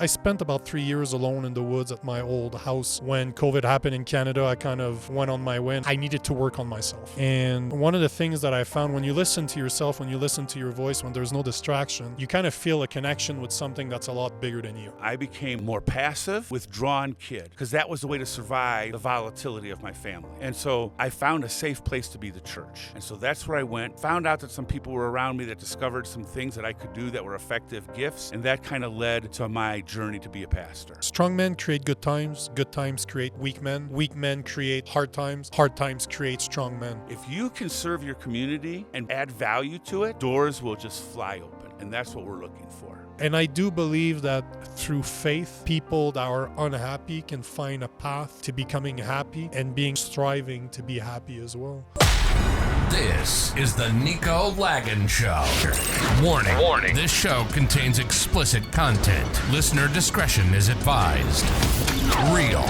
I spent about 3 years alone in the woods at my old house. When COVID happened in Canada, I kind of went on my way. I needed to work on myself. And one of the things that I found, when you listen to yourself, when you listen to your voice, when there's no distraction, you kind of feel a connection with something that's a lot bigger than you. I became more passive, withdrawn kid, because that was the way to survive the volatility of my family. And so I found a safe place to be, the church. And so that's where I went, found out that some people were around me that discovered some things that I could do that were effective gifts, and that kind of led to my journey to be a pastor. Strong men create good times create weak men create hard times create strong men. If you can serve your community and add value to it, doors will just fly open, and that's what we're looking for. And I do believe that through faith, people that are unhappy can find a path to becoming happy and striving to be happy as well. This is the Nico Lagan Show. Warning. This show contains explicit content. Listener discretion is advised. Real,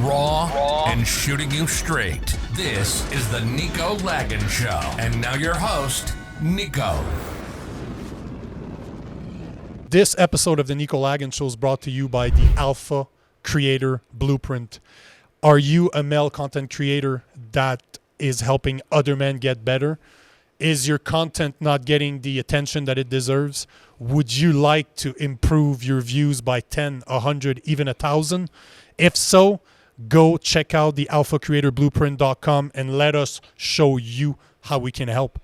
raw, and shooting you straight. This is the Nico Lagan Show. And now your host, Nico. This episode of the Nico Lagan Show is brought to you by the Alpha Creator Blueprint. Are you a male content creator that is helping other men get better? Is your content not getting the attention that it deserves? Would you like to improve your views by 10, 100, even 1,000? If so, go check out the alphacreatorblueprint.com and let us show you how we can help.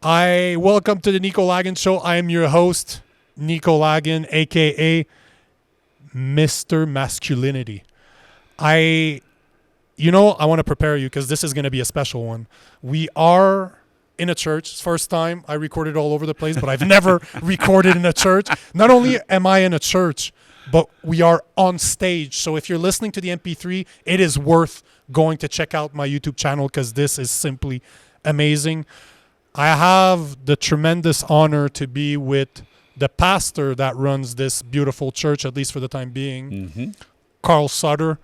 Welcome to the Nico Lagan Show. I am your host, Nico Lagan, aka Mr. Masculinity. I want to prepare you because this is going to be a special one. We are in a church. It's the first time I recorded all over the place, but I've never recorded in a church. Not only am I in a church, but we are on stage. So if you're listening to the MP3, it is worth going to check out my YouTube channel because this is simply amazing. I have the tremendous honor to be with the pastor that runs this beautiful church, at least for the time being, Carl Sutter.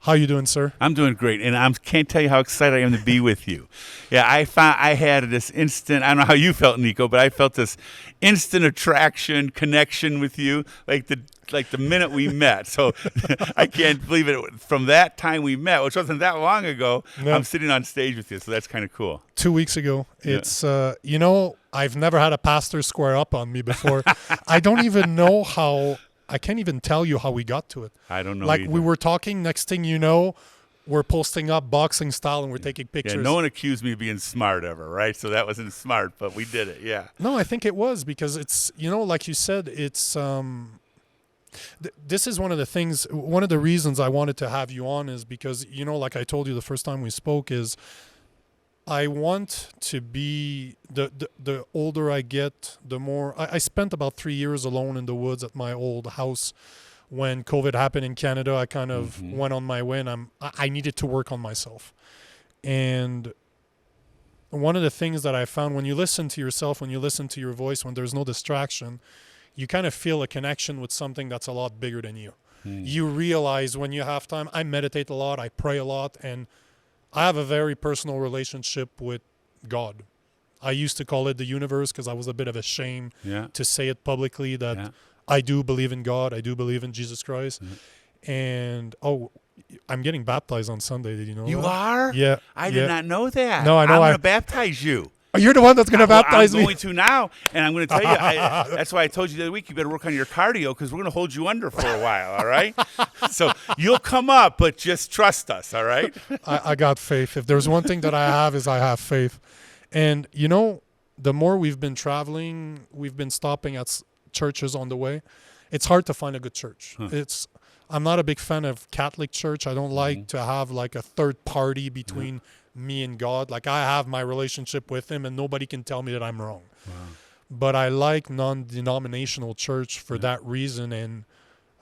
How you doing, sir? I'm doing great, and I can't tell you how excited I am to be with you. Yeah, I had this instant, I don't know how you felt, Nico, but I felt this instant attraction, connection with you, like the minute we met. So I can't believe it. From that time we met, which wasn't that long ago, no. I'm sitting on stage with you, so that's kind of cool. 2 weeks ago. Yeah. It's, I've never had a pastor square up on me before. I don't even know how... I can't even tell you how we got to it. I don't know. Like either. We were talking, next thing you know, we're posting up boxing style and we're taking pictures. Yeah, no one accused me of being smart ever, right? So that wasn't smart, but we did it, yeah. No, I think it was because it's, like you said, it's, this is one of the things, one of the reasons I wanted to have you on is because, like I told you the first time we spoke is, I want to be, the older I get, the more, I spent about 3 years alone in the woods at my old house. When COVID happened in Canada, I kind of went on my way and I needed to work on myself. And one of the things that I found, when you listen to yourself, when you listen to your voice, when there's no distraction, you kind of feel a connection with something that's a lot bigger than you. You realize when you have time, I meditate a lot, I pray a lot, and I have a very personal relationship with God. I used to call it the universe because I was a bit of a shame to say it publicly that I do believe in God. I do believe in Jesus Christ. And, I'm getting baptized on Sunday. Did you know You that? are? Yeah. I did not know that. No, I know. I'm going to baptize you. You're the one that's going to baptize me. I'm going to now, and I'm going to tell you, that's why I told you the other week, you better work on your cardio because we're going to hold you under for a while, all right? So you'll come up, but just trust us, all right? I got faith. If there's one thing that I have is I have faith. And, the more we've been traveling, we've been stopping at churches on the way. It's hard to find a good church. I'm not a big fan of Catholic church. I don't like to have like a third party between me and God. Like I have my relationship with him and nobody can tell me that I'm wrong. Wow. But I like non-denominational church for that reason. And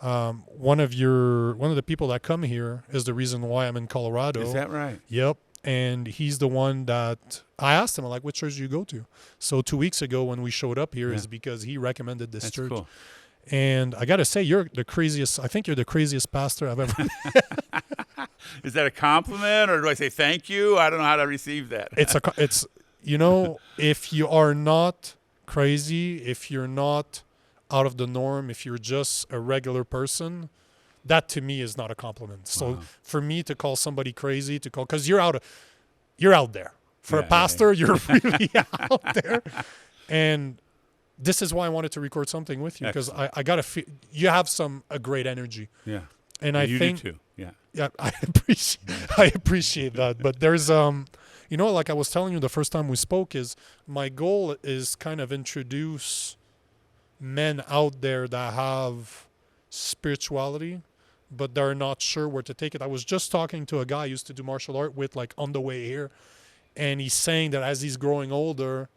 one of the people that come here is the reason why I'm in Colorado. Is that right? Yep. And he's the one that I asked him, like, what church do you go to? So 2 weeks ago when we showed up here is because he recommended this church. Cool. And I got to say, you're the craziest. I think you're the craziest pastor I've ever. Is that a compliment, or do I say thank you? I don't know how to receive that. It's if you are not crazy, if you're not out of the norm, if you're just a regular person, that to me is not a compliment. So for me to call somebody crazy, because you're out there. For a pastor, you're really out there. And this is why I wanted to record something with you, because I got to feel you have a great energy. Yeah. And I you think do too. Yeah. Yeah, I appreciate that. But there's like I was telling you the first time we spoke, is my goal is kind of introduce men out there that have spirituality, but they're not sure where to take it. I was just talking to a guy I used to do martial art with, like on the way here, and he's saying that as he's growing older,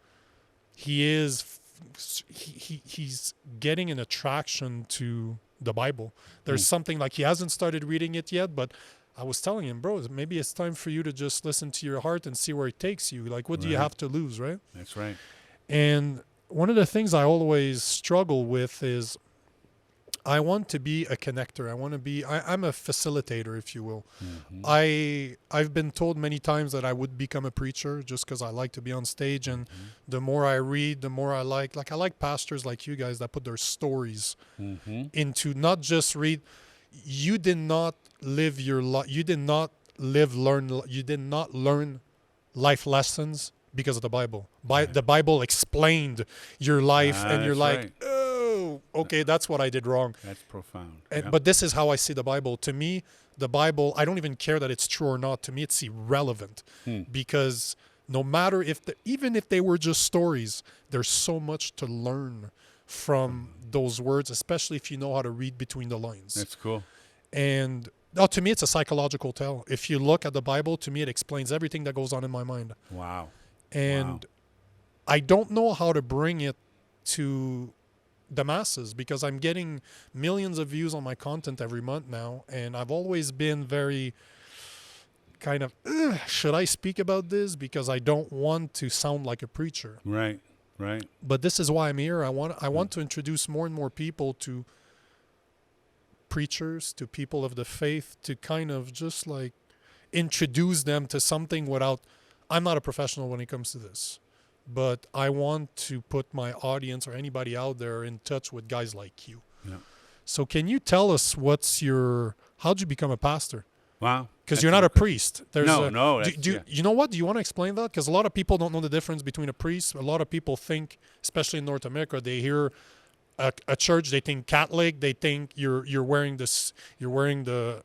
he's getting an attraction to the Bible. There's something like he hasn't started reading it yet, but I was telling him, bro, maybe it's time for you to just listen to your heart and see where it takes you. Like, what do you have to lose, right? That's right. And one of the things I always struggle with is I want to be a connector. I'm a facilitator, if you will. I've been told many times that I would become a preacher just because I like to be on stage. And the more I read, the more I like pastors like you guys that put their stories into, not just read. You did not live your life. You did not learn life lessons because of the Bible. The Bible explained your life, and you're like, right. oh, okay, that's what I did wrong. That's profound. But this is how I see the Bible. To me, the Bible, I don't even care that it's true or not. To me, it's irrelevant because no matter even if they were just stories, there's so much to learn from those words, especially if you know how to read between the lines. That's cool. And to me, it's a psychological tell. If you look at the Bible, to me, it explains everything that goes on in my mind. Wow. And I don't know how to bring it to the masses because I'm getting millions of views on my content every month now. And I've always been very kind of, should I speak about this? Because I don't want to sound like a preacher. Right. But this is why I'm here. I want to introduce more and more people to preachers, to people of the faith, to kind of just like introduce them to something without, I'm not a professional when it comes to this, but I want to put my audience or anybody out there in touch with guys like you. Yeah. So can you tell us how'd you become a pastor? Wow. Because you're not a priest. No. You know what? Do you want to explain that? Because a lot of people don't know the difference between a priest. A lot of people think, especially in North America, they hear a church, they think Catholic, they think you're wearing the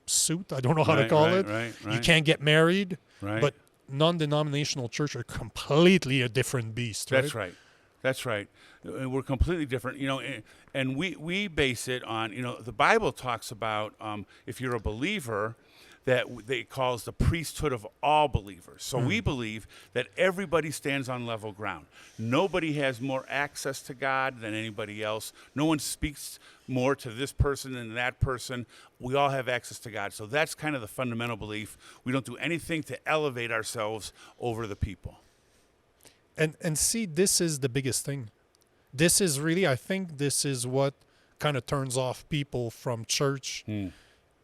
suit. I don't know how to call it. Right. You can't get married. Right. But non-denominational church are completely a different beast. Right? That's right. We're completely different, and we base it on, the Bible talks about if you're a believer, that it calls the priesthood of all believers. So we believe that everybody stands on level ground. Nobody has more access to God than anybody else. No one speaks more to this person than that person. We all have access to God. So that's kind of the fundamental belief. We don't do anything to elevate ourselves over the people. And see, this is the biggest thing. This is really, I think this is what kind of turns off people from church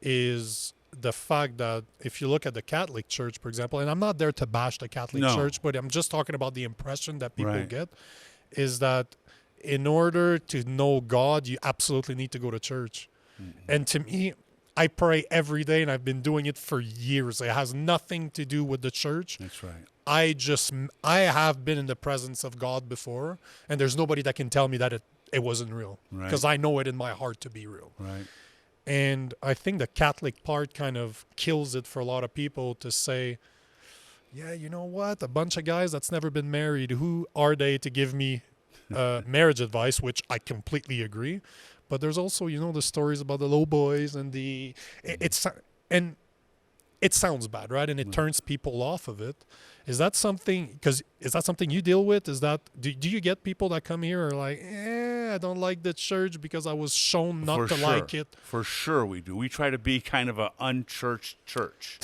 is the fact that if you look at the Catholic Church, for example, and I'm not there to bash the Catholic Church, but I'm just talking about the impression that people get, is that in order to know God, you absolutely need to go to church. And to me, I pray every day, and I've been doing it for years. It has nothing to do with the church. That's right. I have been in the presence of God before, and there's nobody that can tell me that it wasn't real, because I know it in my heart to be real. Right. And I think the Catholic part kind of kills it for a lot of people to say, yeah, you know what? A bunch of guys that's never been married, who are they to give me marriage advice, which I completely agree. But there's also, the stories about the low boys and it sounds bad, right? And it turns people off of it. Is that something you deal with? Is that, do you get people that come here are like, I don't like the church because I was shown not to like it? For sure we do. We try to be kind of an unchurched church,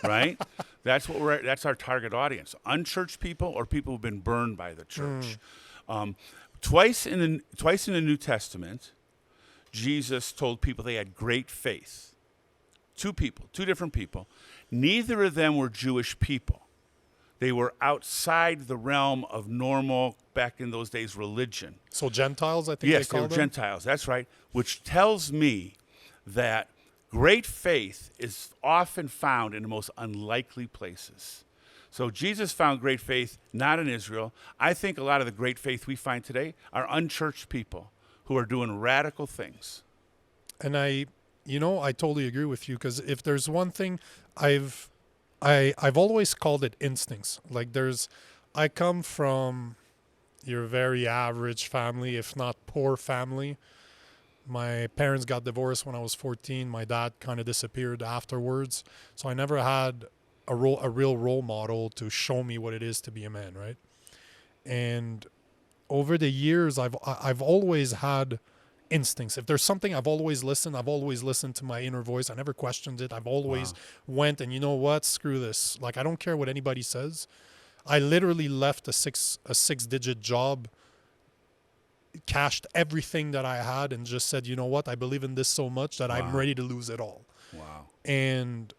right? That's our target audience. Unchurched people or people who've been burned by the church. Twice in the New Testament, Jesus told people they had great faith. Two different people. Neither of them were Jewish people. They were outside the realm of normal, back in those days, religion. So Gentiles, I think Yes, they call were them? Gentiles. That's right. Which tells me that great faith is often found in the most unlikely places. So Jesus found great faith not in Israel. I think a lot of the great faith we find today are unchurched people who are doing radical things. And I totally agree with you, because if there's one thing I've always called it instincts. Like I come from your very average family, if not poor family. My parents got divorced when I was 14. My dad kind of disappeared afterwards. So I never had a real role model to show me what it is to be a man, right? And over the years, I've always had instincts. If there's something, I've always listened to my inner voice. I never questioned it. I've always went, and you know what? Screw this. Like, I don't care what anybody says. I literally left a six-digit job, cashed everything that I had, and just said, you know what? I believe in this so much that I'm ready to lose it all. Wow. And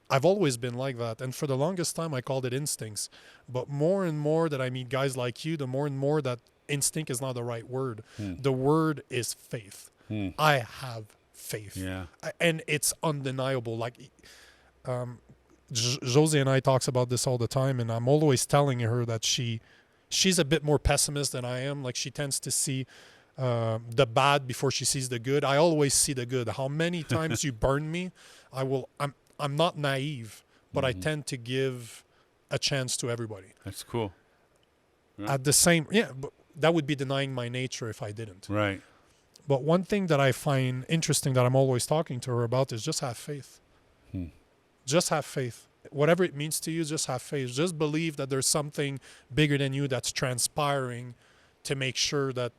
I've always been like that. And for the longest time, I called it instincts. But more and more that I meet guys like you, the more and more that instinct is not the right word. The word is faith. I have faith. Yeah. And it's undeniable. Like, Josie and I talks about this all the time, and I'm always telling her that she's a bit more pessimist than I am. Like, she tends to see the bad before she sees the good. I always see the good. How many times you burn me, I'm not naive, but I tend to give a chance to everybody. That's cool. Yeah. At the same, but that would be denying my nature if I didn't. Right. But one thing that I find interesting that I'm always talking to her about is just have faith. Just have faith. Whatever it means to you, just have faith. Just believe that there's something bigger than you that's transpiring to make sure that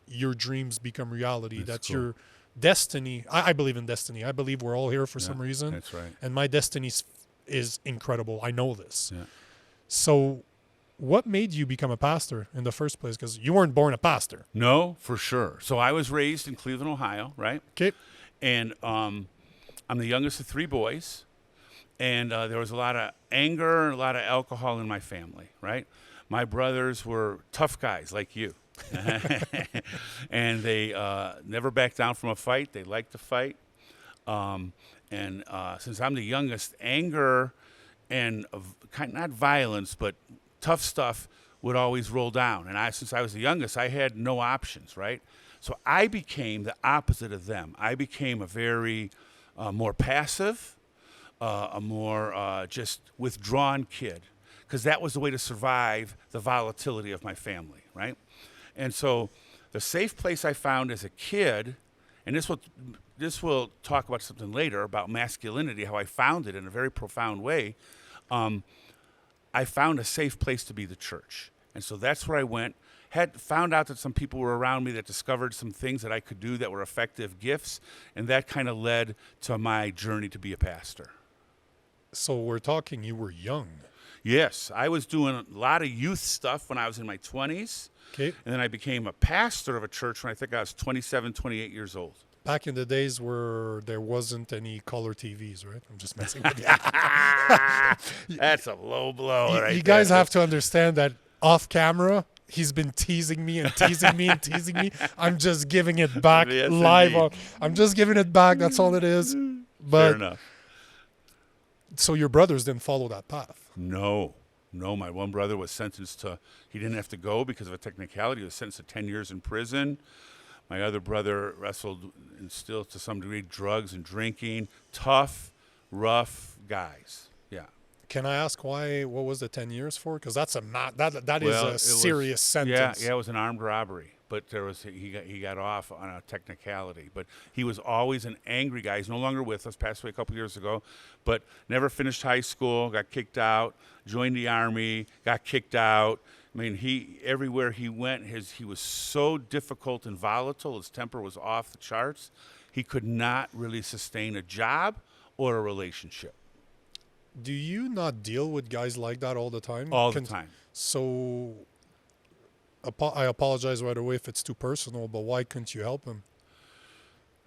your dreams become reality. That's cool. your destiny. I believe in destiny. I believe we're all here for some reason. That's right. And my destiny is incredible. I know this. Yeah. So what made you become a pastor in the first place? Because you weren't born a pastor. No, for sure. So I was raised in Cleveland, Ohio, right? Okay. And I'm the youngest of three boys. And there was a lot of anger and a lot of alcohol in my family, right? My brothers were tough guys like you. And they never backed down from a fight. They liked to fight. And since I'm the youngest, anger and not violence, but tough stuff would always roll down. And since I was the youngest, I had no options, right? So I became the opposite of them. I became a very more passive, a more just withdrawn kid, because that was the way to survive the volatility of my family, right? And so the safe place I found as a kid, and this will talk about something later about masculinity, how I found it in a very profound way. I found a safe place to be the church. And so that's where I went. Had found out that some people were around me that discovered some things that I could do that were effective gifts, and that kind of led to my journey to be a pastor. So we're talking, you were young. Yes, I was doing a lot of youth stuff when I was in my 20s. Okay. And then I became a pastor of a church when I think I was 27, 28 years old. Back in the days where there wasn't any color TVs, right? I'm just messing with you. That's a low blow. You guys have to understand that off camera, he's been teasing me and teasing me and teasing me. I'm just giving it back live. I'm just giving it back. That's all it is. But fair enough. So your brothers didn't follow that path? No, my one brother was sentenced to, he didn't have to go because of a technicality. He was sentenced to 10 years in prison. My other brother wrestled and still to some degree drugs and drinking. Tough, rough guys. Yeah. Can I ask why? What was the 10 years for? Because that's that is a serious sentence. Yeah, it was an armed robbery. But he got off on a technicality. But he was always an angry guy. He's no longer with us, passed away a couple years ago, but never finished high school, got kicked out, joined the Army, got kicked out. I mean, everywhere he went, he was so difficult and volatile. His temper was off the charts. He could not really sustain a job or a relationship. Do you not deal with guys like that all the time? All the time. So I apologize right away if it's too personal, but why couldn't you help him?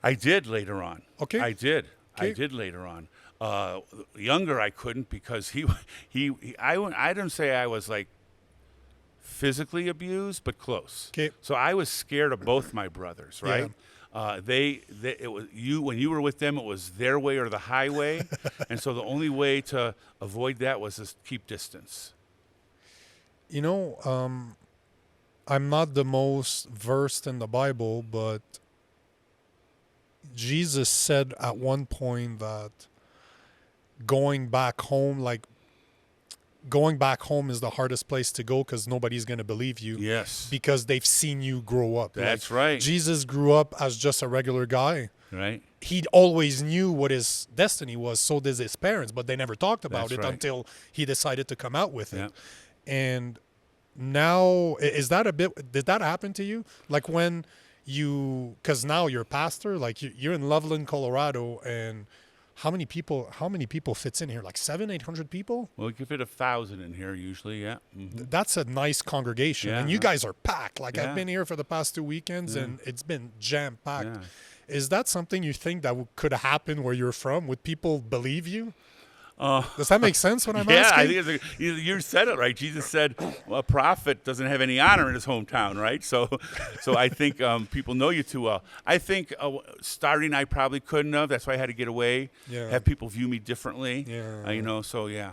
I did later on. Okay. I did. Okay. I did later on. Younger, I couldn't because I didn't say I was like physically abused, but close. Okay. So I was scared of both my brothers, right? It was you when you were with them. It was their way or the highway, and so the only way to avoid that was to keep distance. You know, I'm not the most versed in the Bible, but Jesus said at one point that going back home is the hardest place to go because nobody's going to believe you. Yes. Because they've seen you grow up. That's right. Jesus grew up as just a regular guy. Right. He always knew what his destiny was. So did his parents, but they never talked about That's it right. until he decided to come out with Yeah. it. And now, did that happen to you? Like when because now you're a pastor, like you're in Loveland, Colorado, and how many people fits in here? Like 700-800 people? Well, we can fit 1,000 in here usually. Yeah. Mm-hmm. That's a nice congregation. Yeah. And you guys are packed. Like Yeah. I've been here for the past 2 weekends and it's been jam packed. Yeah. Is that something you think that could happen where you're from? Would people believe you? Does that make sense what I'm Yeah, asking? I think you said it right. Jesus said, well, a prophet doesn't have any honor in his hometown, right? So I think people know you too well. I think starting, I probably couldn't have. That's why I had to get away, Yeah. have people view me differently. Yeah. So yeah.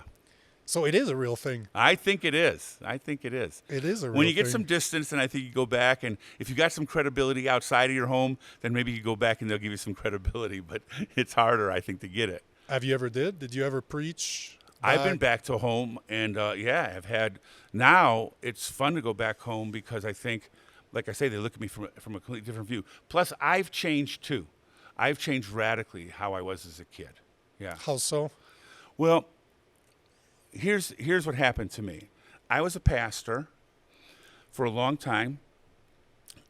So it is a real thing. I think it is. It is a real When you get thing. some distance, and I think you go back, and if you got some credibility outside of your home, then maybe you go back and they'll give you some credibility. But it's harder, I think, to get it. Have you ever Did you ever preach? I've been back to home, and I've had. Now it's fun to go back home because I think, like I say, they look at me from a completely different view. Plus, I've changed too. I've changed radically how I was as a kid. Yeah. How so? Well, here's what happened to me. I was a pastor for a long time,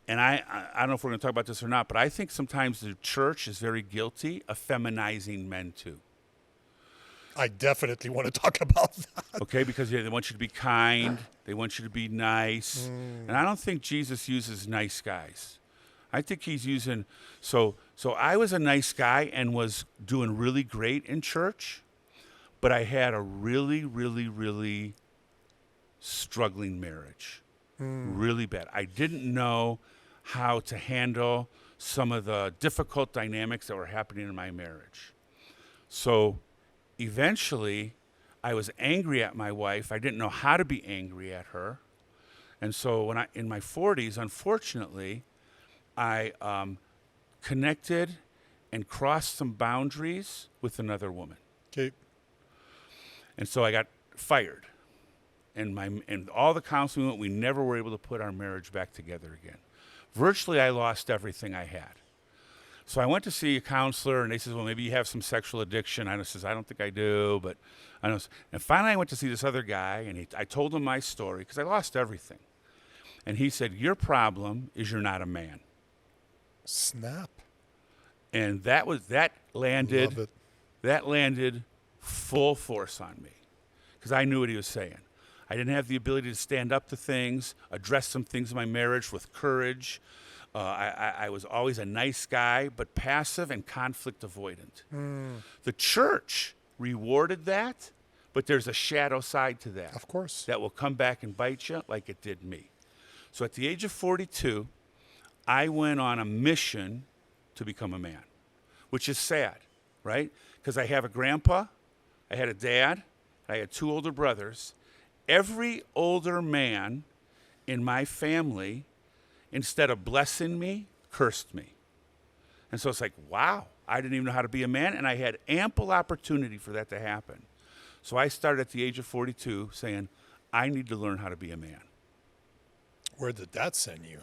and I don't know if we're going to talk about this or not, but I think sometimes the church is very guilty of feminizing men too. I definitely want to talk about that. Okay, because they want you to be kind, they want you to be nice, and I don't think Jesus uses nice guys. I think he's using so I was a nice guy and was doing really great in church, but I had a really, really, really struggling marriage, really bad. I didn't know how to handle some of the difficult dynamics that were happening in my marriage. So eventually, I was angry at my wife. I didn't know how to be angry at her. And so in my 40s, unfortunately, I connected and crossed some boundaries with another woman. Okay. And so I got fired. And all the counseling, we never were able to put our marriage back together again. Virtually, I lost everything I had. So I went to see a counselor, and they said, well, maybe you have some sexual addiction. I says, I don't think I do, but I know. And finally, I went to see this other guy, and I told him my story because I lost everything. And he said, your problem is you're not a man. Snap. And that landed. Love it. That landed full force on me because I knew what he was saying. I didn't have the ability to stand up to things, address some things in my marriage with courage. I was always a nice guy, but passive and conflict avoidant. The church rewarded that, but there's a shadow side to that. Of course. That will come back and bite you like it did me. So at the age of 42, I went on a mission to become a man, which is sad, right? Because I have a grandpa, I had a dad, I had 2 older brothers. Every older man in my family, instead of blessing me, cursed me. And so it's like, wow, I didn't even know how to be a man, and I had ample opportunity for that to happen. So I started at the age of 42 saying, I need to learn how to be a man. Where did that send you?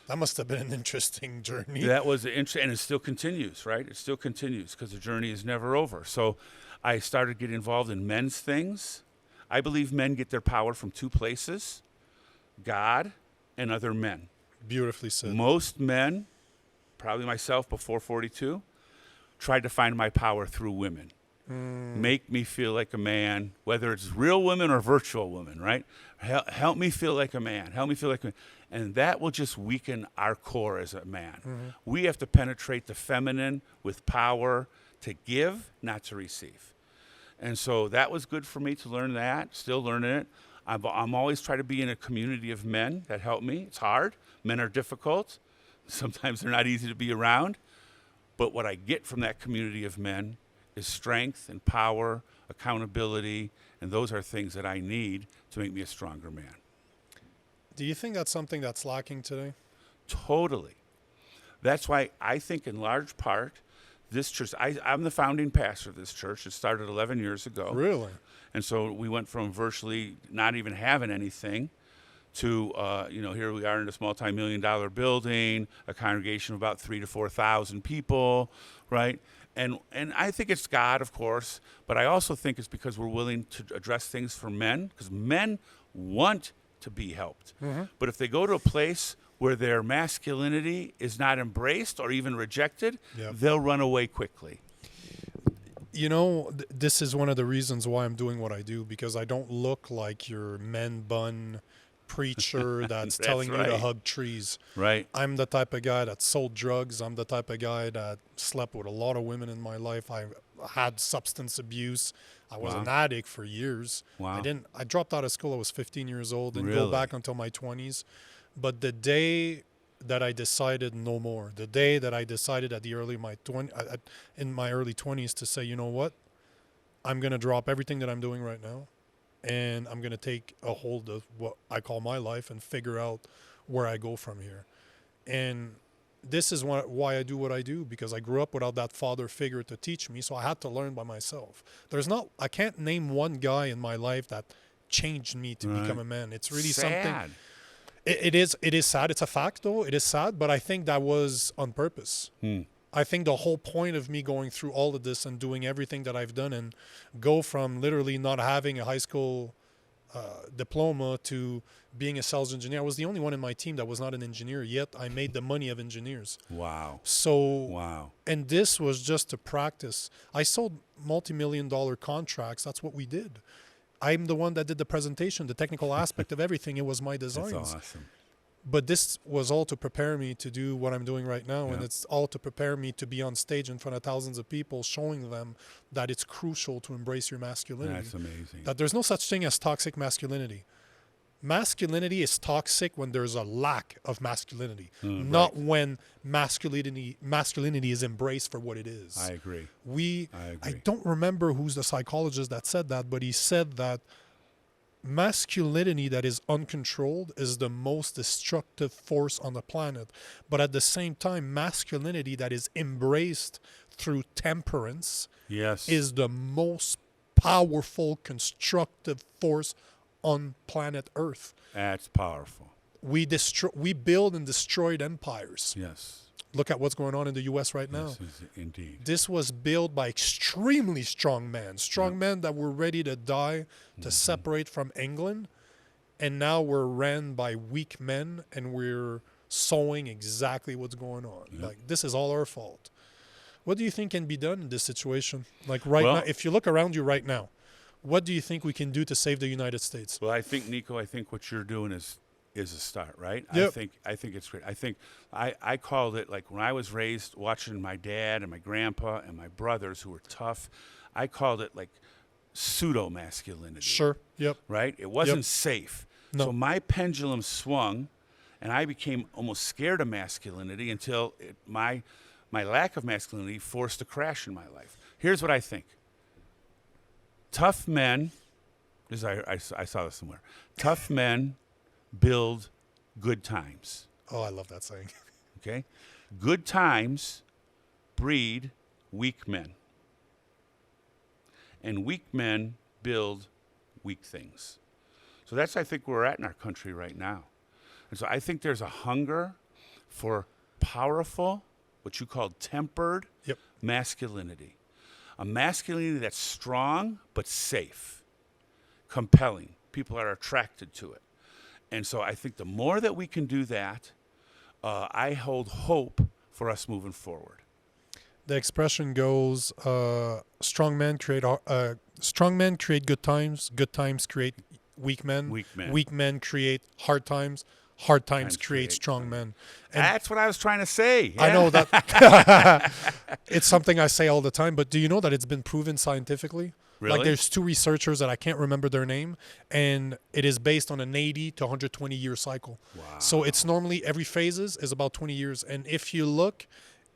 That must have been an interesting journey. That was interesting, and it still continues, right? It still continues because the journey is never over. So I started getting involved in men's things. I believe men get their power from 2 places, God and other men. Beautifully said. Most men, probably myself before 42, tried to find my power through women. Make me feel like a man, whether it's real women or virtual women, right? Help me feel like a man. Help me feel like a man. And that will just weaken our core as a man. We have to penetrate the feminine with power to give, not to receive. And so that was good for me to learn that, still learning it. I'm always trying to be in a community of men that help me. It's hard. Men are difficult. Sometimes they're not easy to be around. But what I get from that community of men is strength and power, accountability, and those are things that I need to make me a stronger man. Do you think that's something that's lacking today? Totally. That's why I think in large part, this church, I'm the founding pastor of this church. It started 11 years ago. Really? And so we went from virtually not even having anything to, here we are in this multi-million-dollar building, a congregation of about 3,000 to 4,000 people, right? And I think it's God, of course, but I also think it's because we're willing to address things for men, because men want to be helped. Mm-hmm. But if they go to a place where their masculinity is not embraced or even rejected, they'll run away quickly. You know, this is one of the reasons why I'm doing what I do, because I don't look like your men bun preacher that's telling you to hug trees. Right. I'm the type of guy that sold drugs. I'm the type of guy that slept with a lot of women in my life. I had substance abuse. I was an addict for years. Wow. I dropped out of school. I was 15 years old. Didn't go back until my 20s. But the day that I decided no more, the day that I decided in my early 20s to say, you know what, I'm going to drop everything that I'm doing right now, and I'm going to take a hold of what I call my life and figure out where I go from here. And this is why I do what I do, because I grew up without that father figure to teach me, so I had to learn by myself. I can't name one guy in my life that changed me to become a man. It's really something. It is sad. It's a fact, though. It is sad, but I think that was on purpose. I think the whole point of me going through all of this and doing everything that I've done and go from literally not having a high school diploma to being a sales engineer. I was the only one in my team that was not an engineer, yet I made the money of engineers. Wow. And this was just to practice. I sold multi-million-dollar contracts. That's what we did. I'm the one that did the presentation, the technical aspect of everything. It was my designs. That's awesome. But this was all to prepare me to do what I'm doing right now. And it's all to prepare me to be on stage in front of thousands of people, showing them that it's crucial to embrace your masculinity. That's amazing. That there's no such thing as toxic masculinity. Masculinity is toxic when there's a lack of masculinity, not when masculinity is embraced for what it is. I agree. I don't remember who's the psychologist that said that, but he said that masculinity that is uncontrolled is the most destructive force on the planet. But at the same time, masculinity that is embraced through temperance is the most powerful, constructive force on planet Earth. That's powerful. We build and destroyed empires. Yes. Look at what's going on in the U.S. right now. Yes, indeed. This was built by extremely strong men. Men that were ready to die to separate from England. And now we're ran by weak men, and we're sowing exactly what's going on. Like, this is all our fault. What do you think can be done in this situation? Like now, if you look around you right now, what do you think we can do to save the United States? Well, I think, Nico, what you're doing is a start, right? Yep. I think it's great. I think I called it, like when I was raised watching my dad and my grandpa and my brothers who were tough, I called it like pseudo masculinity. Sure. Yep. Right? It wasn't safe. No. So my pendulum swung, and I became almost scared of masculinity until my lack of masculinity forced a crash in my life. Here's what I think. Tough men, I saw this somewhere. Tough men build good times. Oh, I love that saying. Okay? Good times breed weak men. And weak men build weak things. So that's, I think, where we're at in our country right now. And so I think there's a hunger for powerful, what you call tempered masculinity. A masculinity that's strong but safe, compelling. People are attracted to it. And so I think the more that we can do that, I hold hope for us moving forward. The expression goes, strong men create good times create weak men, weak men create hard times create strong men. And that's what I was trying to say. I know that. It's something I say all the time, but do you know that it's been proven scientifically? Really? Like there's two researchers that I can't remember their name, and it is based on an 80 to 120 year cycle. Wow. So it's normally every phases is about 20 years. And if you look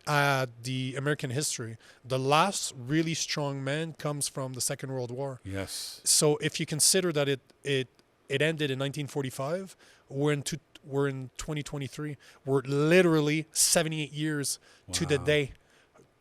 at the American history, the last really strong man comes from the Second World War. Yes. So if you consider that it ended in 1945, we're in 2023. We're literally 78 years to the day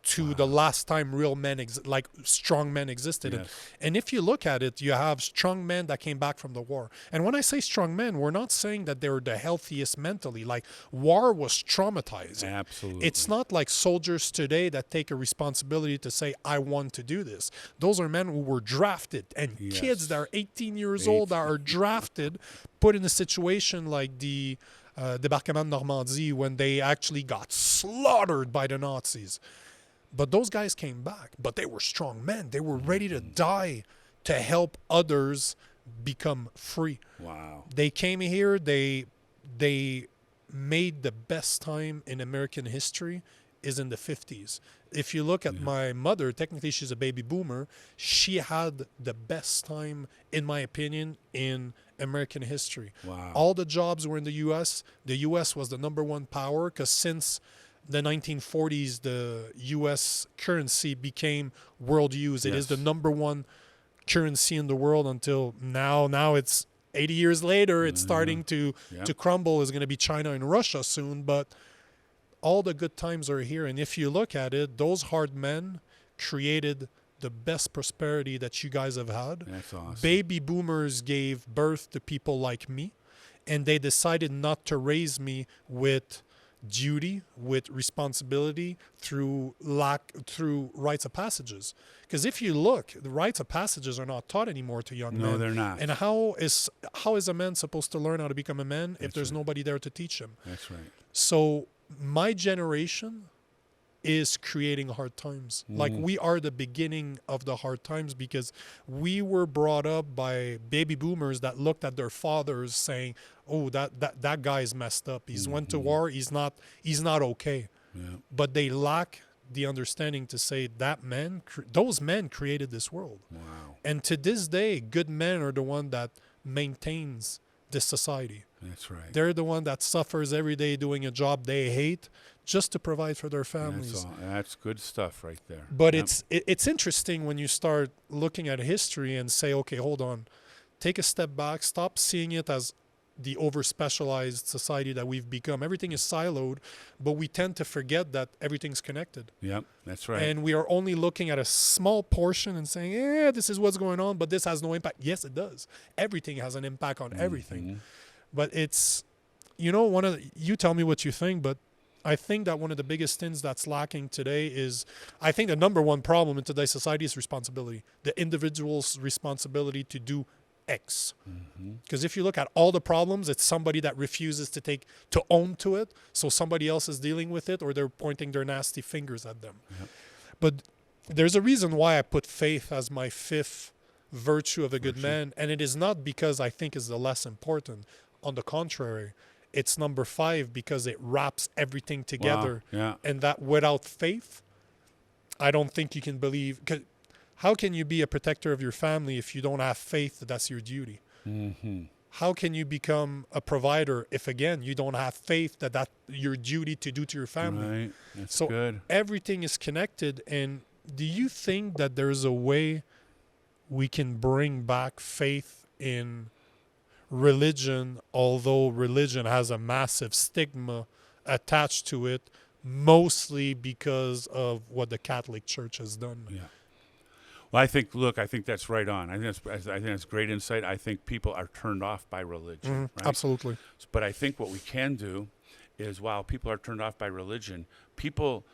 to the last time real men, like strong men existed. Yes. And if you look at it, you have strong men that came back from the war. And when I say strong men, we're not saying that they were the healthiest mentally. Like war was traumatizing. Absolutely. It's not like soldiers today that take a responsibility to say, I want to do this. Those are men who were drafted, and Yes. kids that are 18 years old that are drafted, put in a situation like the Débarquement de Normandie when they actually got slaughtered by the Nazis. But those guys came back, but they were strong men. They were ready to die to help others become free. Wow. They came here, they made the best time in American history is in the 50s. If you look at my mother, technically she's a baby boomer, she had the best time, in my opinion, in American history. Wow. All the jobs were in the U.S. The U.S. was the number one power because since the 1940s, the U.S. currency became world use. It is the number one currency in the world until now. Now it's 80 years later. It's starting to crumble. It's going to be China and Russia soon. But all the good times are here. And if you look at it, those hard men created the best prosperity that you guys have had. That's awesome. Baby boomers gave birth to people like me, and they decided not to raise me with duty, with responsibility through rites of passages. Because if you look, the rites of passages are not taught anymore to young men. No, they're not. And how is a man supposed to learn how to become a man if there's nobody there to teach him? That's right. So my generation is creating hard times. Like we are the beginning of the hard times because we were brought up by baby boomers that looked at their fathers saying, oh, that guy's messed up. He's went to war. He's not okay. Yeah. But they lack the understanding to say that those men created this world. Wow. And to this day, good men are the one that maintains this society. That's right. They're the one that suffers every day doing a job they hate just to provide for their families. That's good stuff right there. But it's interesting when you start looking at history and say, okay, hold on, take a step back, stop seeing it as the over-specialized society that we've become. Everything is siloed, but we tend to forget that everything's connected. Yep, that's right. And we are only looking at a small portion and saying, this is what's going on, but this has no impact. Yes, it does. Everything has an impact on everything. But it's, you tell me what you think, but I think that one of the biggest things that's lacking today is, I think the number one problem in today's society is responsibility. The individual's responsibility to do X. Because if you look at all the problems, it's somebody that refuses to own to it. So somebody else is dealing with it, or they're pointing their nasty fingers at them. Yep. But there's a reason why I put faith as my fifth virtue of a good man. And it is not because I think it's the less important. On the contrary, it's number 5 because it wraps everything together. Wow. Yeah. And that without faith, I don't think you can believe. How can you be a protector of your family if you don't have faith that that's your duty? How can you become a provider if, again, you don't have faith that that's your duty to do to your family? Right. That's so good. Everything is connected. And do you think that there's a way we can bring back faith in religion, although religion has a massive stigma attached to it, mostly because of what the Catholic Church has done? Yeah. Well, I think that's right on. I think that's great insight. I think people are turned off by religion. Right? Absolutely. But I think what we can do is, while people are turned off by religion, people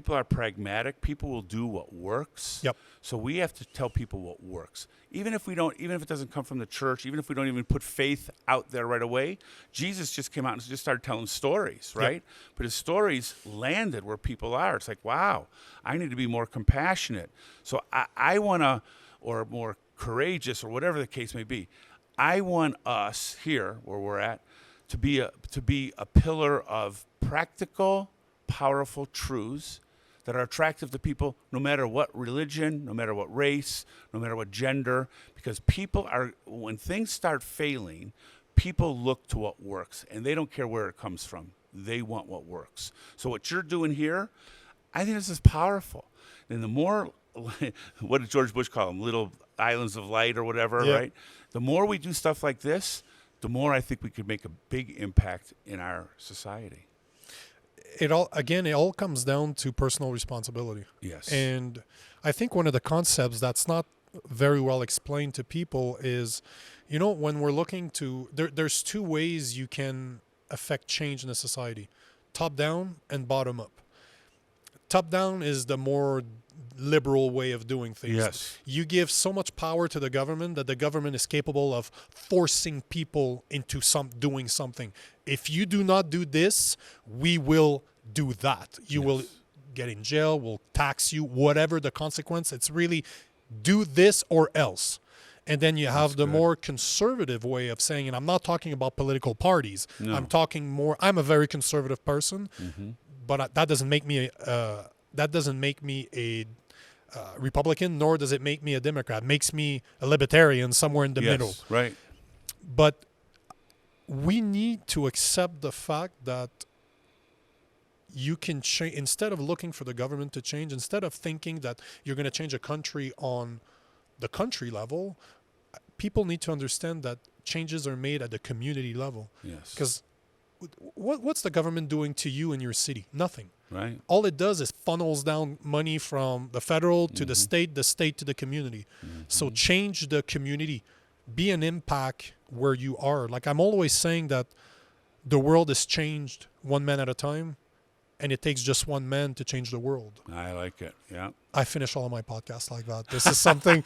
are pragmatic. People will do what works. Yep. So we have to tell people what works. Even if it doesn't come from the church, even if we don't even put faith out there right away, Jesus just came out and just started telling stories, right? Yep. But his stories landed where people are. It's like, wow, I need to be more compassionate. So I want to, or more courageous, or whatever the case may be. I want us here where we're at to be a pillar of practical, powerful truths that are attractive to people no matter what religion, no matter what race, no matter what gender, because when things start failing, people look to what works, and they don't care where it comes from. They want what works. So what you're doing here, I think this is powerful. And the more, what did George Bush call them, little islands of light or whatever, right? The more we do stuff like this, the more I think we could make a big impact in our society. It all comes down to personal responsibility. Yes. And I think one of the concepts that's not very well explained to people is, when we're looking to, there's two ways you can affect change in a society: top down and bottom up. Top down is the more liberal way of doing things. Yes. You give so much power to the government that the government is capable of forcing people into doing something. If you do not do this, we will do that. You will get in jail, we'll tax you, whatever the consequence. It's really do this or else. And then you have the more conservative way of saying, and I'm not talking about political parties. No. I'm a very conservative person, but that doesn't make me a Republican, nor does it make me a Democrat. It makes me a libertarian, somewhere in the middle. Right. But we need to accept the fact that you can change, instead of looking for the government to change, instead of thinking that you're going to change a country on the country level, people need to understand that changes are made at the community level. Yes. Because what's the government doing to you in your city? Nothing. Right. All it does is funnels down money from the federal to the state to the community. So change the community. Be an impact where you are. Like I'm always saying that the world is changed one man at a time, and it takes just one man to change the world. I like it. Yeah. I finish all of my podcasts like that. This is something,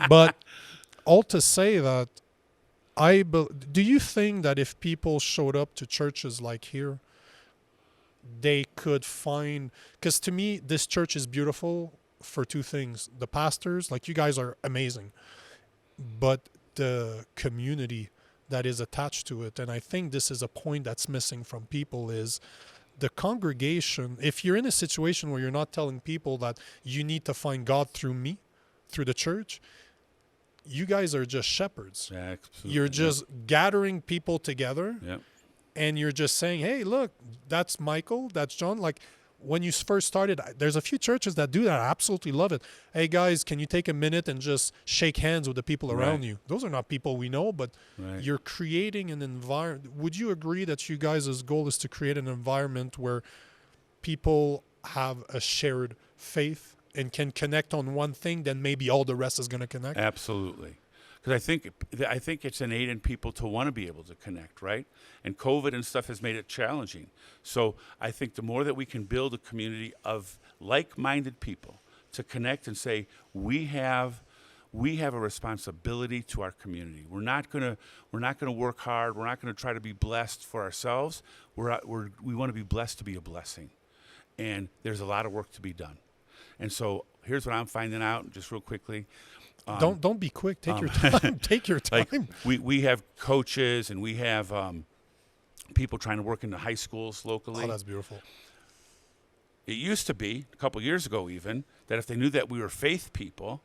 but all to say that do you think that if people showed up to churches like here, they could find, because to me, this church is beautiful for two things. The pastors, like you guys are amazing, but the community that is attached to it. And I think this is a point that's missing from people is the congregation. If you're in a situation where you're not telling people that you need to find God through me, through the church, you guys are just shepherds. Absolutely. You're just gathering people together. Yep. And you're just saying, hey, look, that's Michael, that's John. Like when you first started, there's a few churches that do that. I absolutely love it. Hey, guys, can you take a minute and just shake hands with the people around you? Those are not people we know, but you're creating an environment. Would you agree that you guys' goal is to create an environment where people have a shared faith and can connect on one thing, then maybe all the rest is going to connect? Absolutely. Because I think it's innate in people to want to be able to connect, right? And COVID and stuff has made it challenging. So I think the more that we can build a community of like-minded people to connect and say we have a responsibility to our community. We're not gonna work hard. We're not gonna try to be blessed for ourselves. We want to be blessed to be a blessing, and there's a lot of work to be done. And so here's what I'm finding out, just real quickly. Don't be quick. Take your time. Take your time. Like we have coaches and we have people trying to work in the high schools locally. Oh, that's beautiful. It used to be, a couple years ago even, that if they knew that we were faith people,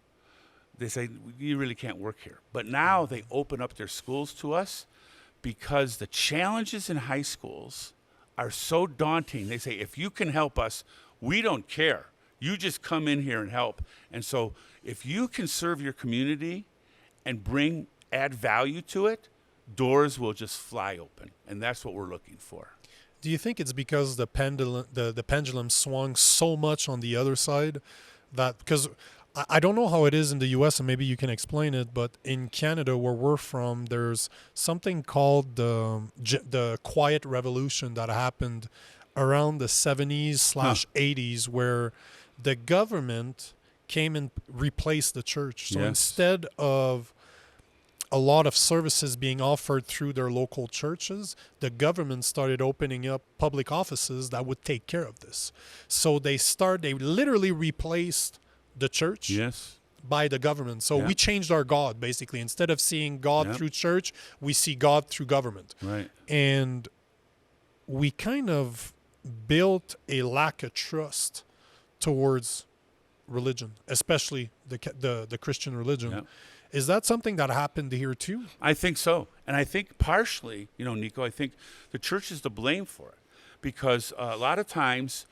they say, you really can't work here. But now they open up their schools to us because the challenges in high schools are so daunting. They say, if you can help us, we don't care. You just come in here and help. And so if you can serve your community and add value to it, doors will just fly open. And that's what we're looking for. Do you think it's because the pendulum swung so much on the other side that, because I don't know how it is in the U.S. and maybe you can explain it, but in Canada where we're from, there's something called the Quiet Revolution that happened around the 70s/80s where the government came and replaced the church. So instead of a lot of services being offered through their local churches, the government started opening up public offices that would take care of this. So they literally replaced the church by the government. So we changed our God, basically. Instead of seeing God through church, we see God through government. Right. And we kind of built a lack of trust towards religion, especially the Christian religion. Yeah. Is that something that happened here too? I think so. And I think partially, Nico, I think the church is to blame for it. Because a lot of times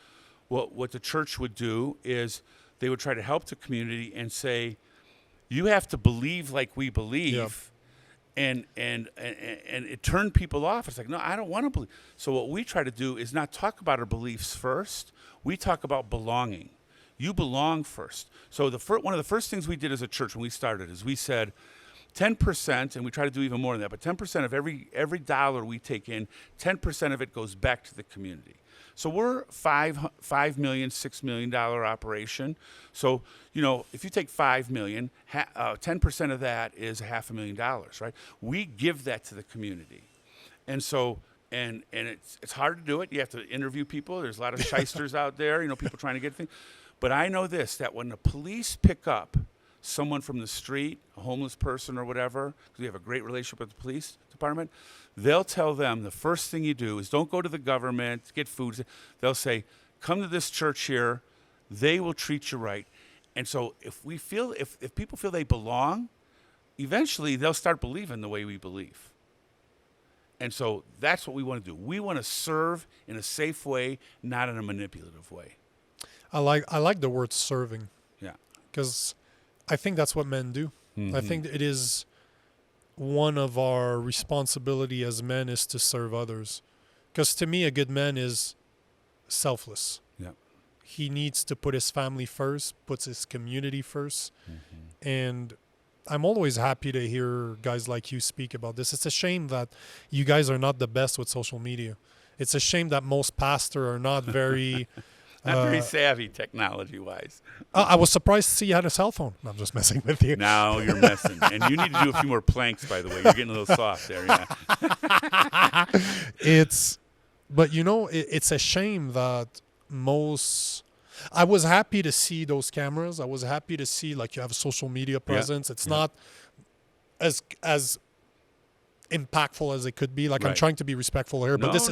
what the church would do is they would try to help the community and say, you have to believe like we believe. And it turned people off. It's like, no, I don't want to believe. So what we try to do is not talk about our beliefs first. We talk about belonging. You belong first. So one of the first things we did as a church when we started is we said 10%, and we try to do even more than that, but 10% of every dollar we take in, 10% of it goes back to the community. So we're $5 million, $6 million operation. So, if you take $5 million, 10% of that is $500,000, right? We give that to the community. And so, and it's hard to do it. You have to interview people. There's a lot of shysters out there, people trying to get things. But I know this, that when the police pick up someone from the street, a homeless person or whatever, because we have a great relationship with the police department, they'll tell them the first thing you do is don't go to the government, get food. They'll say, come to this church here. They will treat you right. And so if people feel they belong, eventually they'll start believing the way we believe. And so that's what we want to do. We want to serve in a safe way, not in a manipulative way. I like the word serving. Yeah. Because I think that's what men do. Mm-hmm. I think it is one of our responsibility as men is to serve others. Because to me, a good man is selfless. Yeah. He needs to put his family first, puts his community first. Mm-hmm. And I'm always happy to hear guys like you speak about this. It's a shame that you guys are not the best with social media. It's a shame that most pastors are not very... Not very savvy technology-wise. I was surprised to see you had a cell phone. No, I'm just messing with you. No, you're messing. And you need to do a few more planks, by the way. You're getting a little soft there, yeah. But it's a shame that I was happy to see those cameras. I was happy to see you have a social media presence. It's not as impactful as it could be. I'm trying to be respectful here, but this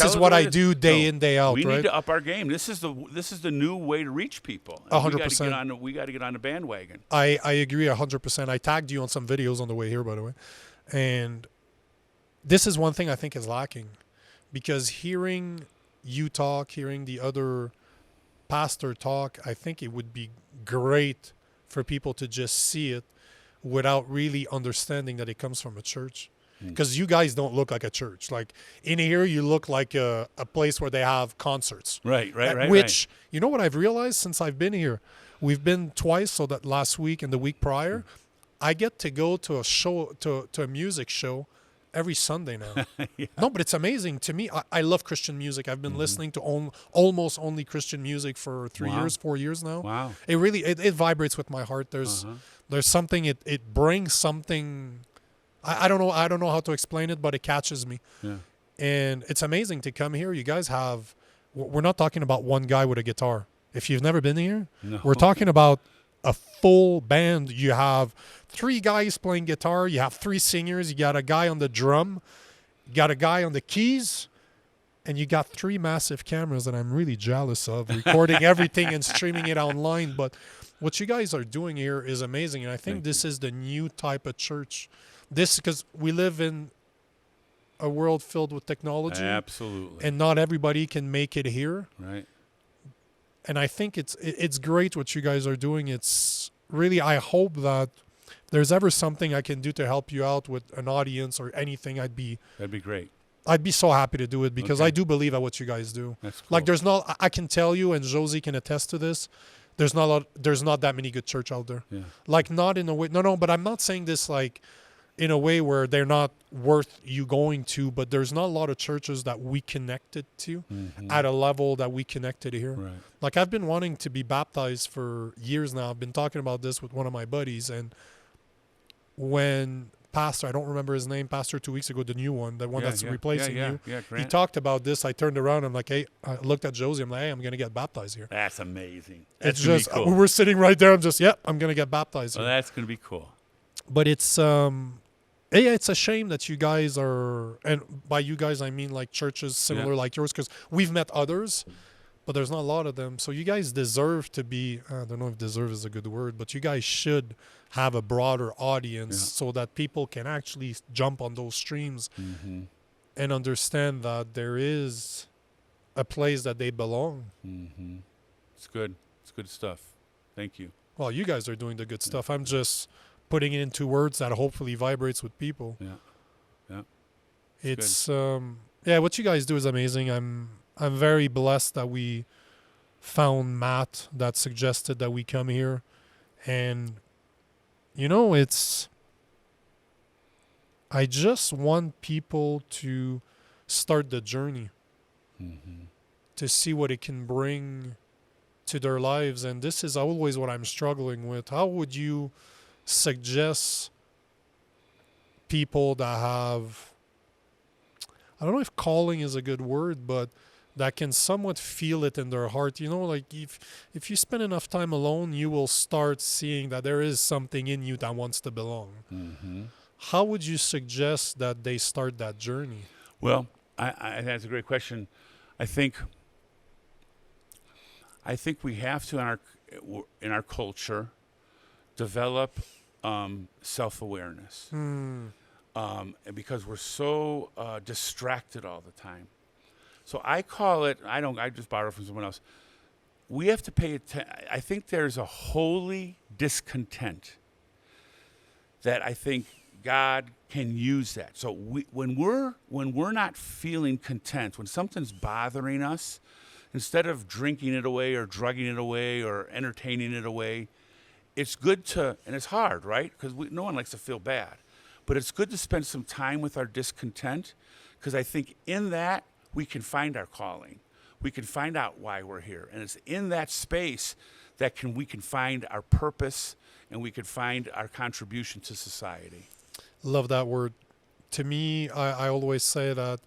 is what I do day in, day out. We right? need to up our game. This is the new way to reach people. 100%. We got to get on the bandwagon. I agree 100%. I tagged you on some videos on the way here, by the way, and this is one thing I think is lacking, because hearing you talk, hearing the other pastor talk, I think it would be great for people to just see it without really understanding that it comes from a church. Because you guys don't look like a church. In here, you look like a place where they have concerts. Right. Which, you know what I've realized since I've been here? We've been twice, so that last week and the week prior, I get to go to a show, to a music show every Sunday now. Yeah. No, but it's amazing to me. I love Christian music. I've been listening to almost only Christian music for 4 years now. Wow. It really, it vibrates with my heart. There's something, it brings something... I don't know how to explain it, but it catches me. Yeah. And it's amazing to come here. You guys we're not talking about one guy with a guitar. If you've never been here, we're talking about a full band. You have 3 guys playing guitar. You have 3 singers. You got a guy on the drum. You got a guy on the keys. And you got 3 massive cameras that I'm really jealous of, recording everything and streaming it online. But what you guys are doing here is amazing. And I think this is the new type of church. Because we live in a world filled with technology. Absolutely. And not everybody can make it here. Right. And I think it's great what you guys are doing. It's really, I hope that there's ever something I can do to help you out with an audience or anything. That'd be great. I'd be so happy to do it, because I do believe at what you guys do. That's cool. I can tell you, and Josie can attest to this, there's not that many good church out there. Yeah. Not in a way, no, but I'm not saying this in a way where they're not worth you going to, but there's not a lot of churches that we connected to at a level that we connected here. Right. I've been wanting to be baptized for years now. I've been talking about this with one of my buddies, and when Pastor, I don't remember his name, Pastor 2 weeks ago, the new one, the one that's replacing you, he talked about this. I turned around, I'm like, hey, I looked at Josie, I'm like, hey, I'm going to get baptized here. That's amazing. It's just, cool. We were sitting right there, I'm just, I'm going to get baptized here. Well, that's going to be cool. But it's it's a shame that you guys are, and by you guys I mean churches similar like yours, because we've met others, but there's not a lot of them. So you guys deserve to be, I don't know if deserve is a good word, but you guys should have a broader audience so that people can actually jump on those streams and understand that there is a place that they belong. It's good. It's good stuff. Thank you. Well, you guys are doing the good stuff. I'm just putting it into words that hopefully vibrates with people. Yeah. It's what you guys do is amazing. I'm very blessed that we found Matt that suggested that we come here. And I just want people to start the journey to see what it can bring to their lives. And this is always what I'm struggling with. How would you suggest people that have, I don't know if calling is a good word, but that can somewhat feel it in their heart? Like if you spend enough time alone, you will start seeing that there is something in you that wants to belong. How would you suggest that they start that journey? Well, I that's a great question. I think we have to in our culture develop self-awareness, because we're so distracted all the time. So I call it. I just borrow from someone else. We have to pay attention. I think there's a holy discontent that I think God can use that. So when we're not feeling content, when something's bothering us, instead of drinking it away or drugging it away or entertaining it away, it's good to, and it's hard, right? Because no one likes to feel bad. But it's good to spend some time with our discontent, because I think in that we can find our calling. We can find out why we're here. And it's in that space that we can find our purpose and we can find our contribution to society. Love that word. To me, I always say that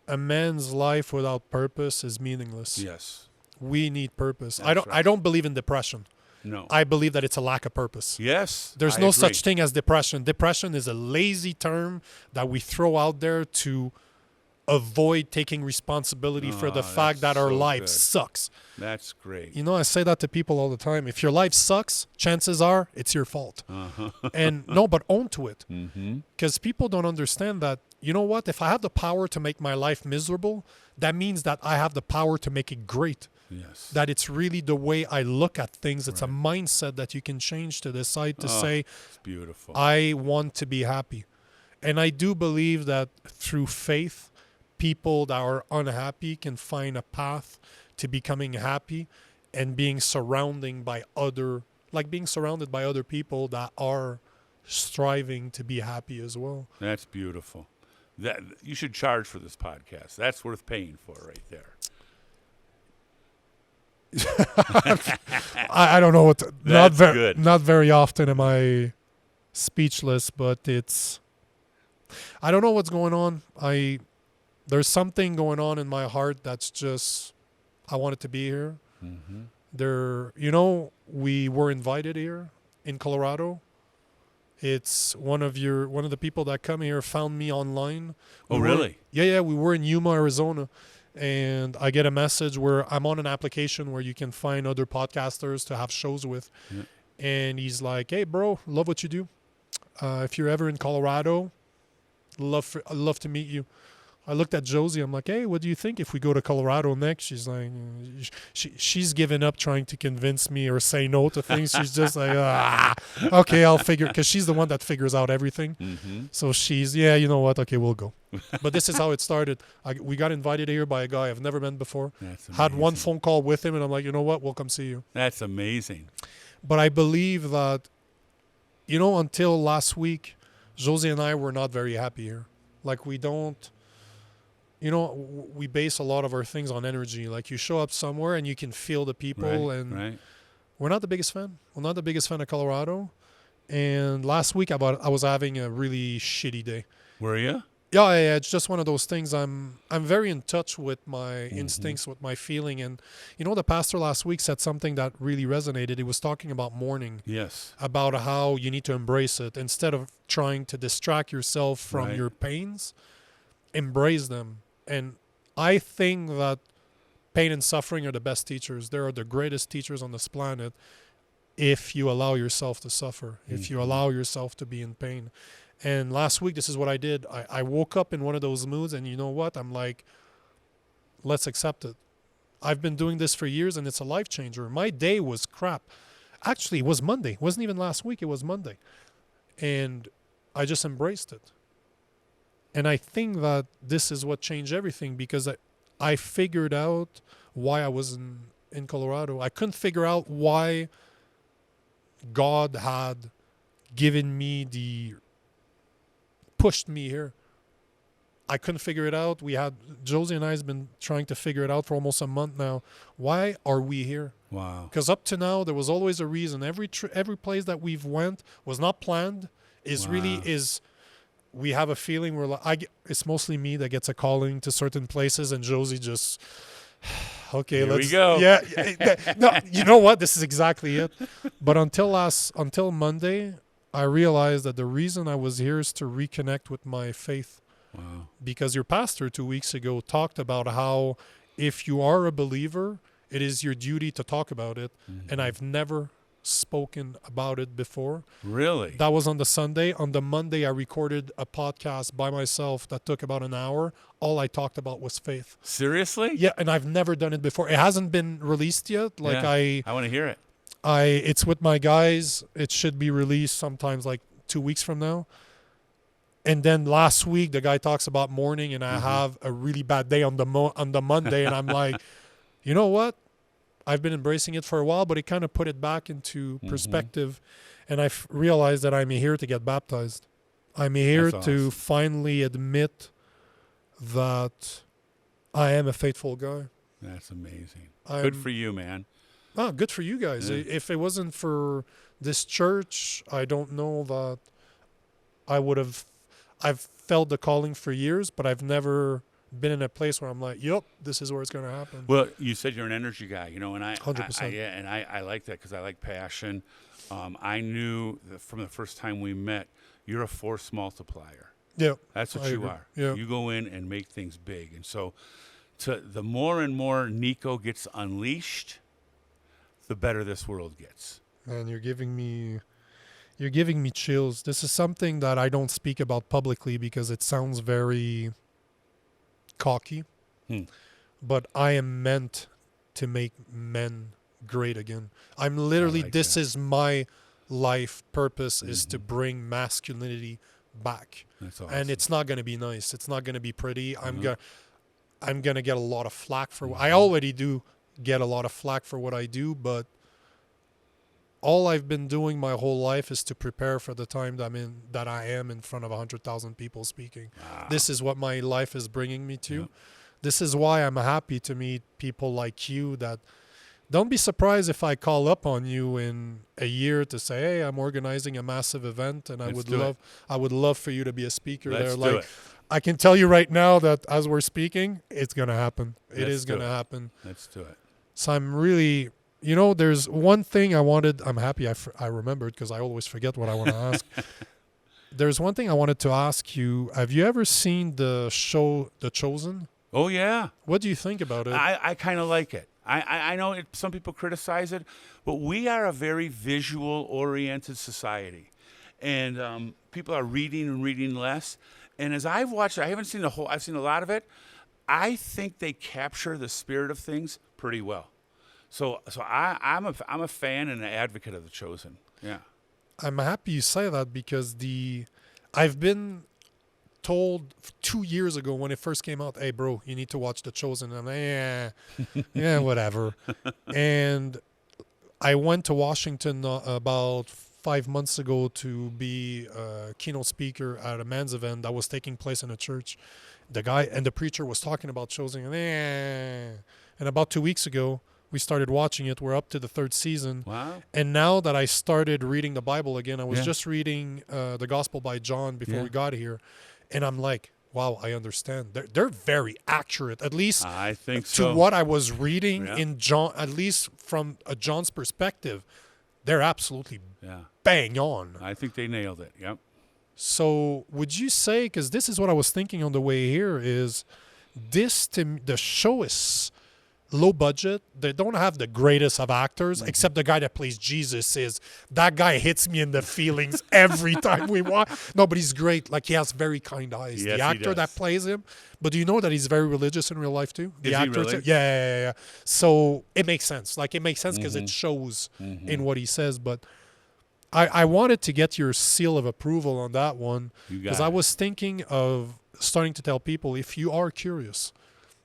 a man's life without purpose is meaningless. Yes. We need purpose. That's I don't believe in depression. No. I believe that it's a lack of purpose. Yes. There's I no agree. such thing as depression. Depression is a lazy term that we throw out there to avoid taking responsibility for the fact that our life sucks. That's great. I say that to people all the time. If your life sucks, chances are it's your fault. And no, but own to it. Because people don't understand that, what? If I have the power to make my life miserable, that means that I have the power to make it great. Yes. That it's really the way I look at things. It's a mindset that you can change to decide to say, it's beautiful. I want to be happy. And I do believe that through faith, people that are unhappy can find a path to becoming happy and being surrounded by other people that are striving to be happy as well. That's beautiful. That you should charge for this podcast. That's worth paying for right there. I don't know what Good. Not very often am I speechless, but I don't know what's going on. There's something going on in my heart that's just, I wanted to be here. We were invited here in Colorado. It's one of the people that come here found me online. Really? Yeah. We were in Yuma, Arizona. And I get a message where I'm on an application where you can find other podcasters to have shows with. And he's like, hey, bro, love what you do. If you're ever in Colorado, I'd love to meet you. I looked at Josie. I'm like, hey, what do you think if we go to Colorado next? She's like, she's given up trying to convince me or say no to things. She's just like, okay, I'll figure, because she's the one that figures out everything. So she's, you know what? Okay, we'll go. But this is how it started. We got invited here by a guy I've never met before. That's amazing. Had one phone call with him, and I'm like, you know what? We'll come see you. That's amazing. But I believe that, until last week, Josie and I were not very happy here. Like, we don't. We base a lot of our things on energy. Like, you show up somewhere and you can feel the people. Right. We're not the biggest fan. We're not the biggest fan of Colorado. And last week I was having a really shitty day. Were you? Yeah. It's just one of those things. I'm very in touch with my instincts, with my feeling. And, the pastor last week said something that really resonated. He was talking about mourning. Yes. About how you need to embrace it. Instead of trying to distract yourself from your pains, embrace them. And I think that pain and suffering are the best teachers. They are the greatest teachers on this planet if you allow yourself to suffer, if you allow yourself to be in pain. And last week, this is what I did. I woke up in one of those moods, and you know what? I'm like, let's accept it. I've been doing this for years, and it's a life changer. My day was crap. Actually, it was Monday. It wasn't even last week. It was Monday. And I just embraced it. And I think that this is what changed everything, because I figured out why I was in Colorado. I couldn't figure out why God had given me pushed me here. I couldn't figure it out. Josie and I have been trying to figure it out for almost a month now. Why are we here? Wow. Because up to now, there was always a reason. Every place that we've went was not planned. We have a feeling it's mostly me that gets a calling to certain places, and Josie just, okay, here let's we go. Yeah. No, you know what? This is exactly it. But until Monday, I realized that the reason I was here is to reconnect with my faith. Wow. Because your pastor 2 weeks ago talked about how if you are a believer, it is your duty to talk about it. Mm-hmm. And I've never spoken about it before. Really? That was on the Sunday. On the Monday, I recorded a podcast by myself that took about an hour. All I talked about was faith. Seriously? Yeah, and I've never done it before. It hasn't been released yet. I want to hear it. It's with my guys. It should be released sometimes like 2 weeks from now. And then last week, the guy talks about mourning, and I have a really bad day on the Monday, and I'm like, you know what? I've been embracing it for a while, but it kind of put it back into perspective, and I realized that I'm here to get baptized. I'm here to finally admit that I am a faithful guy. That's amazing. Good for you, man. Oh, good for you guys. Yeah. If it wasn't for this church, I don't know that I would have. I've felt the calling for years, but I've never been in a place where I'm like, yep, this is where it's going to happen. Well, you said you're an energy guy, and 100%. I like that because I like passion. I knew that from the first time we met, you're a force multiplier. Yeah. That's what you are. Yeah. You go in and make things big. And so the more and more Nico gets unleashed, the better this world gets. Man, you're giving me chills. This is something that I don't speak about publicly because it sounds very cocky. But I am meant to make men great again. I'm literally, this is my life purpose, is to bring masculinity back. That's awesome. And it's not going to be nice. It's not going to be pretty. I'm going to get a lot of flack for I already do get a lot of flack for what I do, but all I've been doing my whole life is to prepare for the time that I am in front of 100,000 people speaking. Wow. This is what my life is bringing me to. Yep. This is why I'm happy to meet people like you. That don't be surprised if I call up on you in a year to say, hey, I'm organizing a massive event, and I would love for you to be a speaker there. Like, I can tell you right now that as we're speaking, it's gonna happen. It is gonna happen. Let's do it. So I'm really. There's one thing I wanted. I'm happy I remembered because I always forget what I want to ask. There's one thing I wanted to ask you. Have you ever seen the show The Chosen? Oh, yeah. What do you think about it? I kind of like it. I know some people criticize it, but we are a very visual-oriented society. And people are reading and reading less. And as I've watched it, I haven't seen the whole, I've seen a lot of it. I think they capture the spirit of things pretty well. So I'm a fan and an advocate of The Chosen. Yeah. I'm happy you say that because I've been told 2 years ago when it first came out, hey bro, you need to watch The Chosen. And I'm like, yeah, whatever. And I went to Washington about 5 months ago to be a keynote speaker at a men's event that was taking place in a church. The guy and the preacher was talking about Chosen. And about 2 weeks ago, we started watching it. We're up to the 3rd season. Wow. And now that I started reading the Bible again, I was just reading the Gospel by John before we got here. And I'm like, wow, I understand. They're very accurate, at least I think to what I was reading in John, at least from John's perspective. They're absolutely bang on. I think they nailed it. Yep. So would you say, because this is what I was thinking on the way here, is this the show is low budget. They don't have the greatest of actors, except the guy that plays Jesus is that guy hits me in the feelings every time we watch. No, but he's great. Like he has very kind eyes. Yes, the he actor that does. plays him. But do you know that he's very religious in real life too? The Is he actor really? too. Yeah. So it makes sense. Like it makes sense because it shows in what he says. But I wanted to get your seal of approval on that one You got because I it. was thinking of starting to tell people, if you are curious,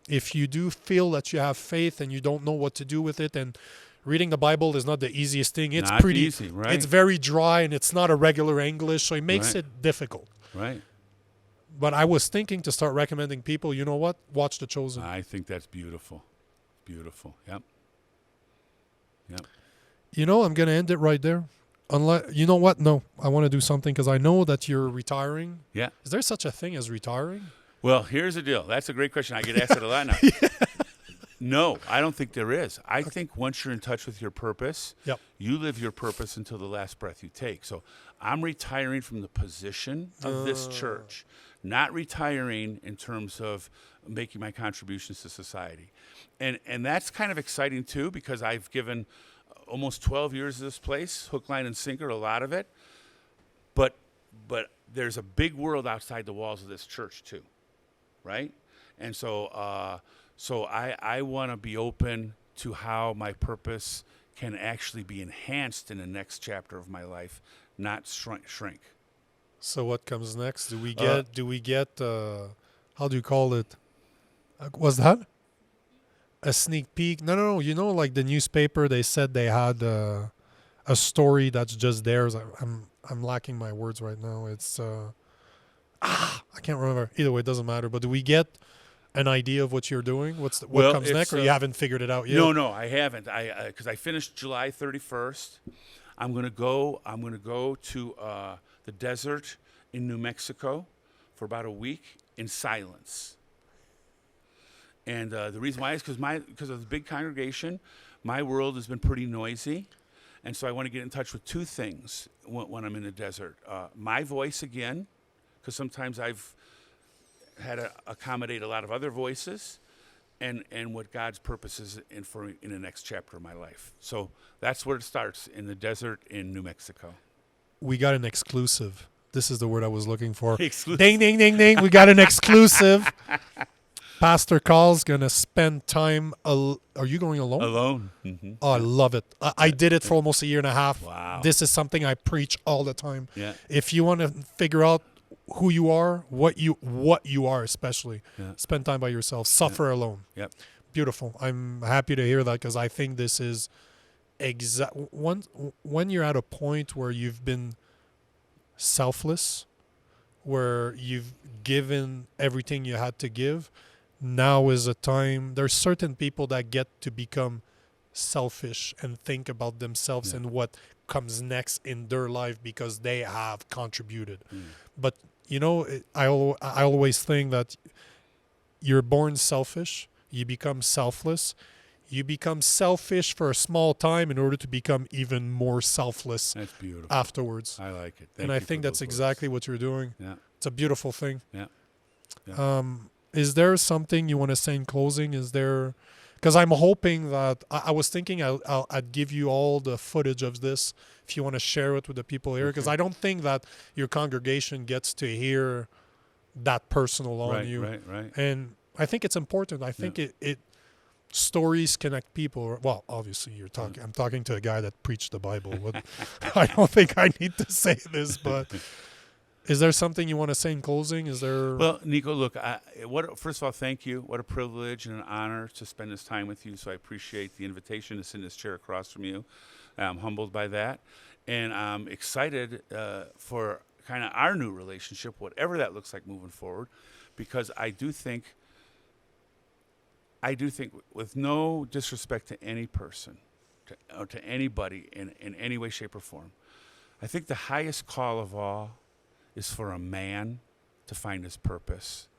if you do feel that you have faith and you don't know what to do with it, and reading the Bible is not the easiest thing. It's Not pretty easy, right. It's very dry and it's not a regular English, so it makes Right. it difficult. Right. But I was thinking to start recommending people, you know what? Watch The Chosen. I think that's beautiful. Beautiful. Yep. Yep. You know, I'm going to end it right there. Unless, you know what? No, I want to do something because I know that you're retiring. Yeah. Is there such a thing as retiring? Well, here's the deal. That's a great question. I get asked it a lot now. No, I don't think there is. I think once you're in touch with your purpose, Yep. you live your purpose until the last breath you take. So I'm retiring from the position of this church, not retiring in terms of making my contributions to society. And that's kind of exciting too, because I've given almost 12 years of this place, hook, line, and sinker, a lot of it. But there's a big world outside the walls of this church too, right? And so I want to be open to how my purpose can actually be enhanced in the next chapter of my life, not shrink. So what comes next? Do we get how do you call it? What's that? A sneak peek? No. You know, like the newspaper, they said they had a story that's just theirs. I'm lacking my words right now. It's I can't remember. Either way, it doesn't matter. But do we get an idea of what you're doing? What Well, comes next, or you haven't figured it out yet? No, I haven't. Because I finished July 31st. I'm gonna go to the desert in New Mexico for about a week in silence. And the reason why is because of the big congregation, my world has been pretty noisy, and so I want to get in touch with two things when I'm in the desert: my voice again, because sometimes I've had to accommodate a lot of other voices, and what God's purpose is in the next chapter of my life. So that's where it starts, in the desert in New Mexico. We got an exclusive. This is the word I was looking for. Exclusive. Ding, ding, ding, ding. We got an exclusive. Pastor Carl's going to spend time. Are you going alone? Alone. Mm-hmm. Oh, I love it. I did it for almost a year and a half. Wow. This is something I preach all the time. Yeah. If you want to figure out who you are, what you are, especially, spend time by yourself. Suffer alone. Yep. Beautiful. I'm happy to hear that, because I think this is when you're at a point where you've been selfless, where you've given everything you had to give. Now is a time. There's certain people that get to become selfish and think about themselves and what comes next in their life because they have contributed. But you know, I always think that you're born selfish, you become selfless, you become selfish for a small time in order to become even more selfless That's beautiful. afterwards. I like it. And I think that's exactly what you're doing. Yeah. It's a beautiful thing. Yeah. Is there something you want to say in closing? Is there, because I'm hoping that I was thinking I'd give you all the footage of this if you want to share it with the people here, because I don't think that your congregation gets to hear that personal on you. Right. And I think it's important. I think it stories connect people. Well, obviously I'm talking to a guy that preached the Bible, but I don't think I need to say this, but is there something you want to say in closing? Is there? Well, Nico, look, first of all, thank you. What a privilege and an honor to spend this time with you. So I appreciate the invitation to sit in this chair across from you. I'm humbled by that. And I'm excited for kind of our new relationship, whatever that looks like moving forward, because I do think, with no disrespect to any person, or to anybody in any way, shape, or form, I think the highest call of all is for a man to find his purpose.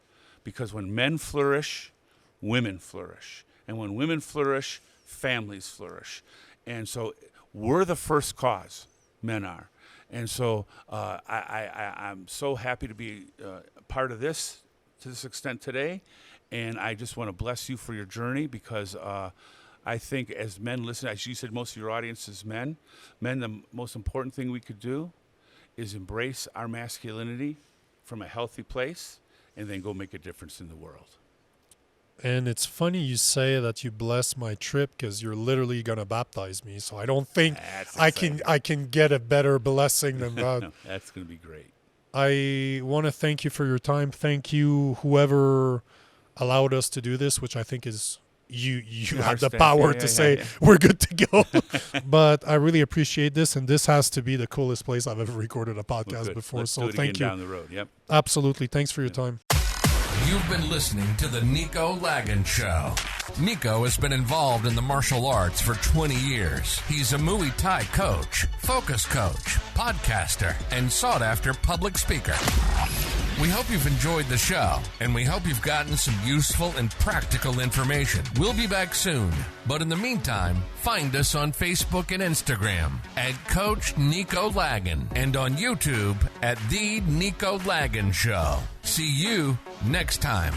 Because when men flourish, women flourish. And when women flourish, families flourish. And so we're the first cause, men are. And so I'm so happy to be part of this to this extent today. And I just want to bless you for your journey, because I think as men listen, as you said, most of your audience is men. Men, the most important thing we could do is embrace our masculinity from a healthy place and then go make a difference in the world. And it's funny you say that you bless my trip, because you're literally going to baptize me. So I don't think I can get a better blessing than that. No, that's going to be great. I want to thank you for your time. Thank you, whoever allowed us to do this, which I think is you had the power to say we're good to go. But I really appreciate this, and this has to be the coolest place I've ever recorded a podcast before. Let's so do it thank again you. down the road. Yep. Absolutely. Thanks for your time. You've been listening to the Nico Lagan Show. Nico has been involved in the martial arts for 20 years. He's a Muay Thai coach, focus coach, podcaster, and sought-after public speaker. We hope you've enjoyed the show, and we hope you've gotten some useful and practical information. We'll be back soon, but in the meantime, find us on Facebook and Instagram at Coach Nico Lagan, and on YouTube at The Nico Lagan Show. See you next time.